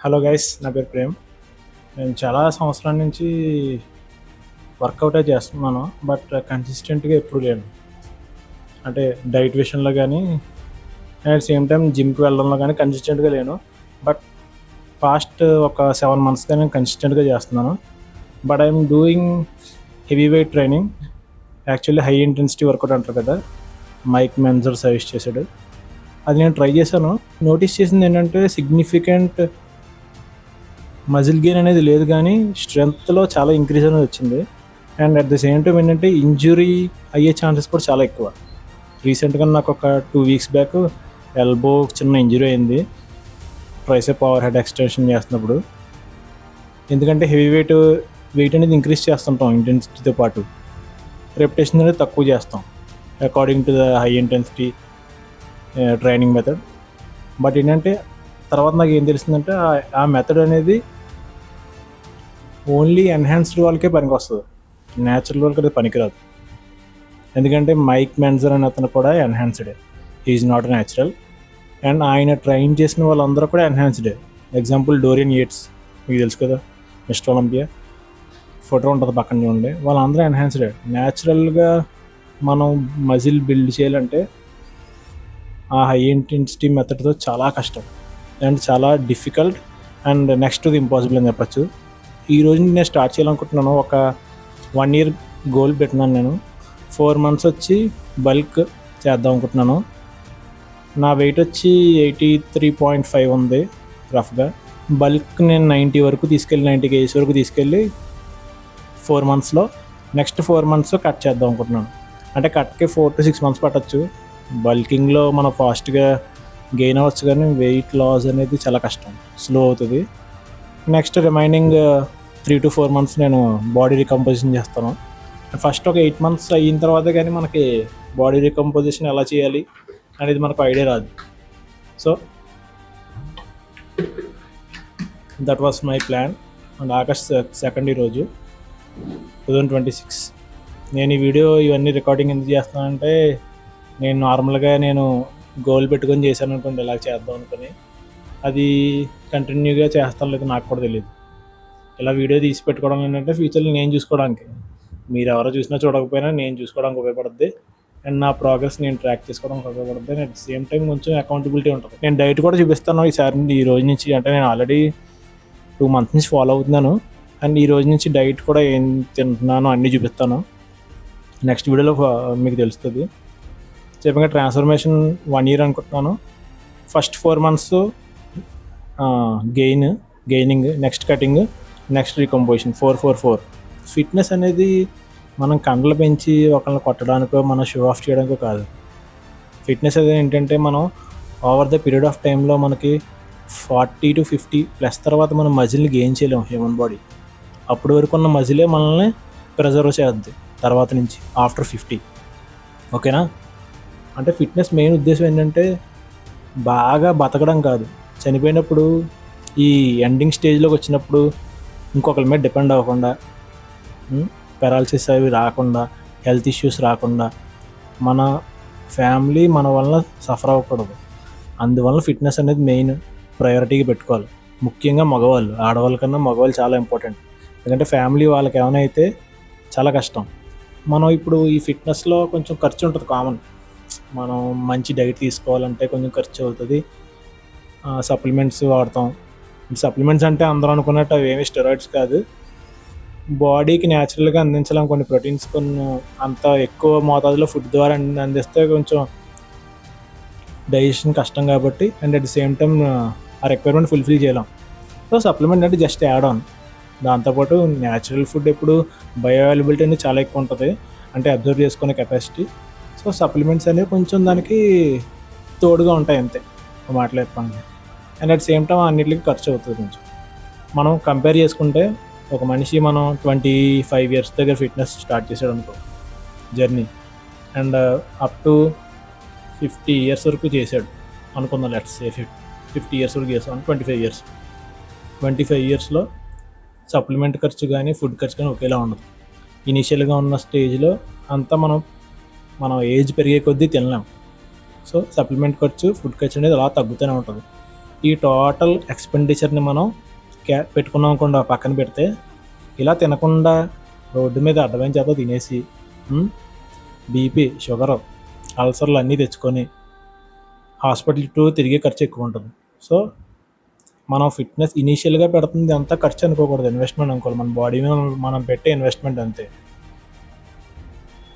Hello guys, నా పేరు ప్రేమ్. నేను చాలా సంవత్సరాల నుంచి వర్కౌటే చేస్తున్నాను. బట్ కన్సిస్టెంట్గా ఎప్పుడు లేను. అంటే డైట్ విషయంలో కానీ అండ్ సేమ్ టైం జిమ్కి వెళ్ళడంలో కానీ కన్సిస్టెంట్గా లేను. బట్ పాస్ట్ ఒక 7 monthస్గా నేను కన్సిస్టెంట్గా చేస్తున్నాను. But I'm doing heavy weight training. Actually high intensity work out అంటారు కదా, మైక్ మెన్జర్ సజెస్ట్ చేశాడు. అది నేను ట్రై చేశాను. నోటీస్ చేసింది ఏంటంటే సిగ్నిఫికెంట్ మజిల్ గెయిన్ అనేది లేదు, కానీ స్ట్రెంగ్త్లో చాలా ఇంక్రీజ్ అనేది వచ్చింది. And at the same time ఏంటంటే ఇంజురీ అయ్యే ఛాన్సెస్ కూడా చాలా ఎక్కువ. రీసెంట్గా నాకు ఒక 2 weeks బ్యాక్ ఎల్బో చిన్న ఇంజురీ అయింది ట్రైసెప్ పవర్ హెడ్ ఎక్స్టెన్షన్ చేస్తున్నప్పుడు. ఎందుకంటే హెవీ వెయిట్ అనేది ఇంక్రీజ్ చేస్తుంటాం ఇంటెన్సిటీతో పాటు, రెపిటేషన్ అనేది తక్కువ చేస్తాం according to the high intensity training method. But ఏంటంటే తర్వాత నాకు ఏం తెలిసిందంటే ఆ మెథడ్ అనేది ఓన్లీ ఎన్హాన్స్డ్ వాళ్ళకే పనికి వస్తుంది, న్యాచురల్ వాళ్ళకి అది పనికిరాదు. ఎందుకంటే మైక్ మెన్జర్ అనే అతను కూడా ఎన్హాన్స్డే, ఈజ్ నాట్ న్యాచురల్. అండ్ ఆయన ట్రైన్ చేసిన వాళ్ళందరూ కూడా ఎన్హాన్స్డే. ఎగ్జాంపుల్ డోరియన్ యේట్స్, మీకు తెలుసు కదా, మిస్టర్ ఒలింపియా, ఫోటో ఉంటుంది పక్కన చూడండి. వాళ్ళందరూ ఎన్హాన్స్డే. న్యాచురల్గా మనం మజిల్ బిల్డ్ చేయాలంటే ఆ హై ఇంటెన్సిటీ మెథడ్తో చాలా కష్టం అండ్ చాలా difficult and next the impossible అని చెప్పచ్చు. ఈ రోజు నేను స్టార్ట్ చేయాలనుకుంటున్నాను. ఒక 1 year గోల్ పెట్టినాను నేను. 4 months వచ్చి బల్క్ చేద్దాం అనుకుంటున్నాను. నా వెయిట్ వచ్చి 83.5 ఉంది రఫ్గా. బల్క్ నేను 90 వరకు తీసుకెళ్ళి 90 kgs వరకు తీసుకెళ్ళి 4 monthsలో నెక్స్ట్ 4 months కట్ చేద్దాం అనుకుంటున్నాను. అంటే కట్కి 4 to 6 months పట్టచ్చు. బల్కింగ్లో మనం ఫాస్ట్గా గెయిన్ అవ్వచ్చు, కానీ వెయిట్ లాస్ అనేది చాలా కష్టం, స్లో అవుతుంది. నెక్స్ట్ రిమైనింగ్ 3 to 4 months నేను బాడీ రికంపోజిషన్ చేస్తాను. ఫస్ట్ ఒక 8 months అయిన తర్వాత కానీ మనకి బాడీ రికంపోజిషన్ ఎలా చేయాలి అనేది మనకు ఐడియా రాదు. So that was my plan. And August 2nd రోజు 2026 నేను ఈ వీడియో ఇవన్నీ రికార్డింగ్ ఎందుకు చేస్తానంటే, నేను నార్మల్గా గోల్ పెట్టుకొని చేశాను అనుకోండి, ఇలా చేద్దాం అనుకుని, అది కంటిన్యూగా చేస్తాను లేదు నాకు కూడా తెలియదు. ఇలా వీడియో తీసి పెట్టుకోవడం ఏంటంటే ఫ్యూచర్లో నేను చూసుకోవడానికి, మీరు ఎవరో చూసినా చూడకపోయినా నేను చూసుకోవడానికి ఉపయోగపడుద్ది. అండ్ నా ప్రోగ్రెస్ నేను ట్రాక్ చేసుకోవడానికి ఉపయోగపడుద్ది. And at the same time కొంచెం అకౌంటబిలిటీ ఉంటుంది. నేను డైట్ కూడా చూపిస్తాను ఈసారి, ఈ రోజు నుంచి. అంటే నేను ఆల్రెడీ 2 months నుంచి ఫాలో అవుతున్నాను. అండ్ ఈ రోజు నుంచి డైట్ కూడా ఏం తింటున్నానో అన్నీ చూపిస్తాను. నెక్స్ట్ వీడియోలో మీకు తెలుస్తుంది. చెప్పగా ట్రాన్స్ఫర్మేషన్ 1 year అనుకుంటున్నాను. First 4 months gaining, next cutting, next recomposition, 4-4-4. Fitness అనేది మనం కండలు పెంచి ఒకళ్ళని కొట్టడానికో మనం షో ఆఫ్ చేయడానికో కాదు. ఫిట్నెస్ అనేది ఏంటంటే మనం ఓవర్ ద పీరియడ్ ఆఫ్ టైంలో మనకి 40 to 50 ప్లస్ తర్వాత మనం మజిల్ని గెయిన్ చేయలేము. హ్యూమన్ బాడీ అప్పటి వరకు ఉన్న మజిలే మనల్ని ప్రిజర్వ్ చేద్ది తర్వాత నుంచి ఆఫ్టర్ 50. ఓకేనా? అంటే ఫిట్నెస్ మెయిన్ ఉద్దేశం ఏంటంటే బాగా బతకడం కాదు, చనిపోయినప్పుడు ఈ ఎండింగ్ స్టేజ్లోకి వచ్చినప్పుడు ఇంకొకరి మీద డిపెండ్ అవ్వకుండా, పెరాలసిస్ అవి రాకుండా, హెల్త్ ఇష్యూస్ రాకుండా, మన ఫ్యామిలీ మన వలన సఫర్ అవ్వకూడదు. అందువల్ల ఫిట్నెస్ అనేది మెయిన్ ప్రయారిటీగా పెట్టుకోవాలి. ముఖ్యంగా మగవాళ్ళు, ఆడవాళ్ళ కన్నా మగవాళ్ళు చాలా ఇంపార్టెంట్. ఎందుకంటే ఫ్యామిలీ వాళ్ళకి ఏమైనా అయితే చాలా కష్టం. మనం ఇప్పుడు ఈ ఫిట్నెస్లో కొంచెం ఖర్చు ఉంటుంది కామన్. మనం మంచి డైట్ తీసుకోవాలంటే కొంచెం ఖర్చు అవుతుంది. సప్లిమెంట్స్ వాడతాం. సప్లిమెంట్స్ అంటే అందరూ అనుకున్నట్టు అవి ఏమి స్టెరాయిడ్స్ కాదు. బాడీకి న్యాచురల్గా అందించాలని కొన్ని ప్రోటీన్స్, కొన్ని అంత ఎక్కువ మోతాదులో ఫుడ్ ద్వారా అందిస్తే కొంచెం డైజెషన్ కష్టం కాబట్టి, and at the same time ఆ రిక్వైర్మెంట్ ఫుల్ఫిల్ చేయలేం. సో సప్లిమెంట్ అంటే జస్ట్ యాడ్ ఆన్. దాంతోపాటు న్యాచురల్ ఫుడ్ ఎప్పుడు బయో అవైలబిలిటీ అనేది చాలా ఎక్కువ ఉంటుంది, అంటే అబ్జర్వ్ చేసుకునే కెపాసిటీ. సో సప్లిమెంట్స్ అనేవి కొంచెం దానికి తోడుగా ఉంటాయి అంతే, మాటలు చెప్పండి. అండ్ అట్ సేమ్ టైం అన్నిటికీ ఖర్చు అవుతుంది కొంచెం. మనం కంపేర్ చేసుకుంటే ఒక మనిషి మనం 25 years దగ్గర ఫిట్నెస్ స్టార్ట్ చేసాడు అనుకో journey, and up to 50 years వరకు చేశాడు అనుకుందాం. లెట్స్ సే 50 years వరకు చేసాం, 25 yearsలో సప్లిమెంట్ ఖర్చు కానీ ఫుడ్ ఖర్చు కానీ ఒకేలా ఉండదు. ఇనీషియల్గా ఉన్న స్టేజ్లో అంతా మనం ఏజ్ పెరిగే కొద్దీ తినలేం. సో సప్లిమెంట్ ఖర్చు, ఫుడ్ ఖర్చు అనేది అలా తగ్గుతూనే ఉంటుంది. ఈ టోటల్ ఎక్స్పెండిచర్ని మనం పెట్టుకున్నాం అనుకోండి పక్కన పెడితే, ఇలా తినకుండా రోడ్డు మీద అడ్డమైన చేత తినేసి బీపీ, షుగరు, అల్సర్లు అన్నీ తెచ్చుకొని హాస్పిటల్ చుట్టూ తిరిగే ఖర్చు ఎక్కువ ఉంటుంది. సో మనం ఫిట్నెస్ ఇనీషియల్గా పెడుతుంది అంతా ఖర్చు అనుకోకూడదు, ఇన్వెస్ట్మెంట్ అనుకోవాలి. మన బాడీ మీద మనం పెట్టే ఇన్వెస్ట్మెంట్ అంతే.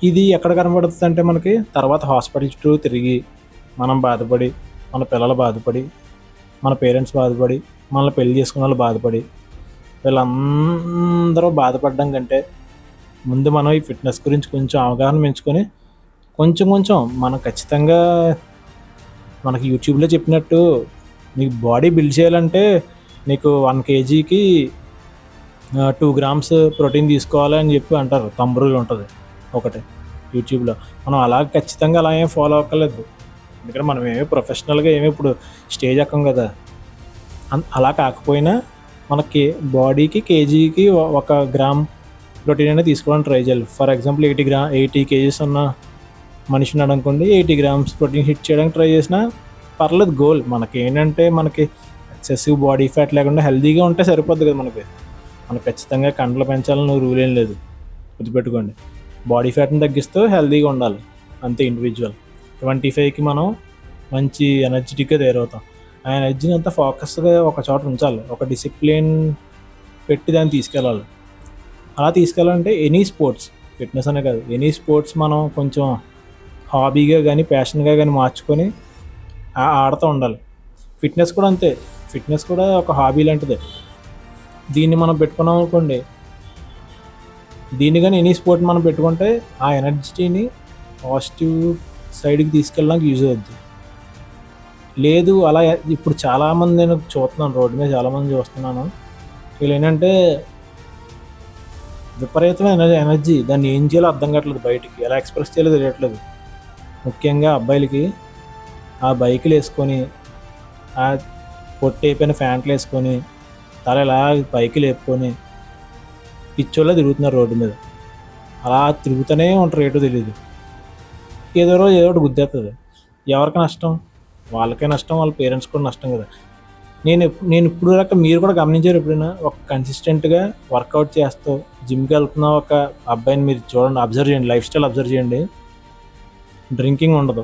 ఇది ఎక్కడ కనబడుతుంది అంటే మనకి తర్వాత హాస్పిటల్ చుట్టూ తిరిగి మనం బాధపడి, మన పిల్లలు బాధపడి, మన పేరెంట్స్ బాధపడి, మనల్ని పెళ్లి చేసుకున్న వాళ్ళు బాధపడి, వీళ్ళందరూ బాధపడడం కంటే ముందు మనం ఈ ఫిట్నెస్ గురించి కొంచెం అవగాహన పెంచుకొని కొంచెం మనం ఖచ్చితంగా మనకి యూట్యూబ్లో చెప్పినట్టు నీకు బాడీ బిల్డ్ చేయాలంటే నీకు 1 kgకి 2 grams ప్రోటీన్ తీసుకోవాలి అని చెప్పి అంటారు. తంబ్రూలు ఉంటుంది ఒకటి యూట్యూబ్లో. మనం అలా ఖచ్చితంగా అలా ఏం ఫాలో అవ్వలేదు, ఎందుకంటే మనం ఏమీ ప్రొఫెషనల్గా ఏమీ ఇప్పుడు స్టేజ్ ఎక్కం కదా. అలా కాకపోయినా మనకి బాడీకి కేజీకి 1 గ్రామ్ ప్రోటీన్ అనేది తీసుకోవడానికి ట్రై చేయాలి. ఫర్ ఎగ్జాంపుల్ 80 kgs ఉన్న మనిషి ఉన్నాడు అనుకోండి, 80 grams ప్రోటీన్ హిట్ చేయడానికి ట్రై చేసినా పర్లేదు. గోల్ మనకి ఏంటంటే మనకి ఎక్సెసివ్ బాడీ ఫ్యాట్ లేకుండా హెల్తీగా ఉంటే సరిపోద్ది కదా. మనకు ఖచ్చితంగా కండలు పెంచాలని రూల్ ఏం లేదు, గుర్తుపెట్టుకోండి. బాడీ ఫ్యాట్ని తగ్గిస్తూ హెల్తీగా ఉండాలి అంతే. ఇండివిజువల్ 25కి మనం మంచి ఎనర్జెటిక్గా తయారవుతాం. ఆ ఎనర్జీని అంతా ఫోకస్గా ఒక చోట ఉంచాలి, ఒక డిసిప్లిన్ పెట్టి దాన్ని తీసుకెళ్ళాలి. అలా తీసుకెళ్ళాలంటే ఎనీ స్పోర్ట్స్, ఫిట్నెస్ అనే కాదు, ఎనీ స్పోర్ట్స్ మనం కొంచెం హాబీగా కానీ ప్యాషన్గా కానీ మార్చుకొని ఆడుతూ ఉండాలి. ఫిట్నెస్ కూడా అంతే, ఫిట్నెస్ కూడా ఒక హాబీ లాంటిదే. దీన్ని మనం పెట్టుకున్నాం అనుకోండి, దీన్ని కానీ ఎనీ స్పోర్ట్ మనం పెట్టుకుంటే ఆ ఎనర్జీని పాజిటివ్ సైడ్కి తీసుకెళ్ళడానికి యూజ్ అవుద్ది. లేదు అలా ఇప్పుడు చాలామంది నేను చూస్తున్నాను, రోడ్డు మీద చాలామంది చూస్తున్నాను, వీళ్ళు ఏంటంటే విపరీతమైన ఎనర్జీ, దాన్ని ఏం చేయాలో అర్థం కావట్లేదు, బయటికి ఎలా ఎక్స్ప్రెస్ చేయాలో తెలియట్లేదు. ముఖ్యంగా అబ్బాయిలకి ఆ బైకులు వేసుకొని, ఆ పొట్టి అయిపోయిన ప్యాంట్లు వేసుకొని, తల ఇలా పైకి లేపుకొని పిచ్చోళ్ళ తిరుగుతున్నారు రోడ్డు మీద. అలా తిరుగుతూనే ఉంటారు, ఏటో తెలియదు. ఏదో రోజు ఏదో ఒకటి గుద్దేస్తుంది. ఎవరికి నష్టం? వాళ్ళకే నష్టం, వాళ్ళ పేరెంట్స్ కూడా నష్టం కదా. నేను ఇప్పుడు దాకా మీరు కూడా గమనించారు ఎప్పుడైనా, ఒక కన్సిస్టెంట్గా వర్కౌట్ చేస్తూ జిమ్కి వెళ్తున్న ఒక అబ్బాయిని మీరు చూడండి, అబ్జర్వ్ చేయండి, లైఫ్ స్టైల్ అబ్జర్వ్ చేయండి. డ్రింకింగ్ ఉండదు,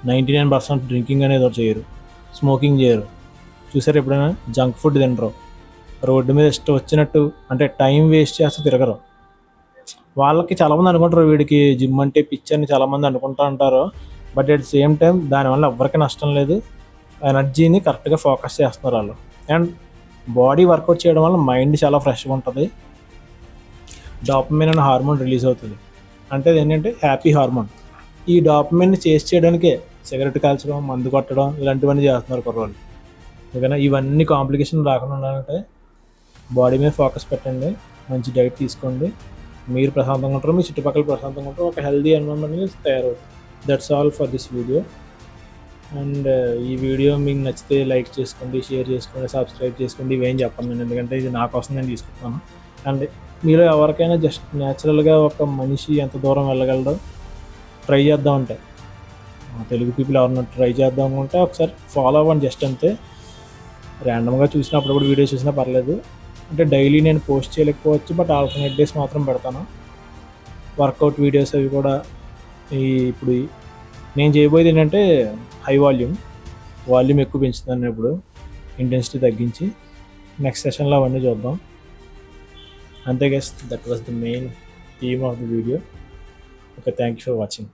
99% డ్రింకింగ్ అనేది చేయరు, స్మోకింగ్ చేయరు. చూసారు ఎప్పుడైనా? జంక్ ఫుడ్ తినరు, రోడ్డు మీద ఇష్టం వచ్చినట్టు అంటే టైం వేస్ట్ చేస్తూ తిరగరు. వాళ్ళకి చాలామంది అనుకుంటారు వీడికి జిమ్ అంటే పిచ్చి అని చాలామంది అనుకుంటూ ఉంటారు. బట్ అట్ సేమ్ టైం దానివల్ల ఎవరికి నష్టం లేదు, ఎనర్జీని కరెక్ట్గా ఫోకస్ చేస్తున్నారు వాళ్ళు. అండ్ బాడీ వర్కౌట్ చేయడం వల్ల మైండ్ చాలా ఫ్రెష్గా ఉంటుంది. డోపమైన్ అనే హార్మోన్ రిలీజ్ అవుతుంది, అంటే ఏంటంటే హ్యాపీ హార్మోన్. ఈ డోపమైన్ని చేసి చేయడానికే సిగరెట్ కాల్చడం, మందు కొట్టడం ఇలాంటివన్నీ చేస్తున్నారు కుర్రోళ్ళు. ఓకేనా? ఇవన్నీ కాంప్లికేషన్ రాకుండా ఉండాలంటే బాడీ మీద ఫోకస్ పెట్టండి, మంచి డైట్ తీసుకోండి, మీరు ప్రశాంతంగా ఉంటారు, మీ చుట్టుపక్కల ప్రశాంతంగా ఉంటారు, ఒక హెల్దీ ఎన్విరాన్మెంట్ తయారవుతుంది. That's all for this video. And ఈ వీడియో మీకు నచ్చితే లైక్ చేసుకోండి, షేర్ చేసుకోండి, సబ్స్క్రైబ్ చేసుకోండి. ఇవేం చెప్పను నేను, ఎందుకంటే ఇది నా కోసం నేను తీసుకుంటాను. అండ్ మీలో ఎవరికైనా జస్ట్ న్యాచురల్గా ఒక మనిషి ఎంత దూరం వెళ్ళగలడో ట్రై చేద్దాం అంటే, తెలుగు పీపుల్ ఎవరన్నా ట్రై చేద్దాం అనుకుంటే ఒకసారి ఫాలో అవ్వండి, జస్ట్ అంతే. ర్యాండమ్గా చూసినప్పుడు కూడా వీడియో చూసినా పర్లేదు. అంటే డైలీ నేను పోస్ట్ చేయలేకపోవచ్చు, బట్ ఆల్టర్నేట్ డేస్ మాత్రం పెడతాను వర్కౌట్ వీడియోస్. అవి కూడా ఇప్పుడు నేను చేయబోయేది ఏంటంటే హై వాల్యూమ్ ఎక్కువ పెంచుతాను ఇప్పుడు, ఇంటెన్సిటీ తగ్గించి. నెక్స్ట్ సెషన్లో అవన్నీ చూద్దాం. అంతే guys, that was the main theme of the video. Okay, thank you for watching.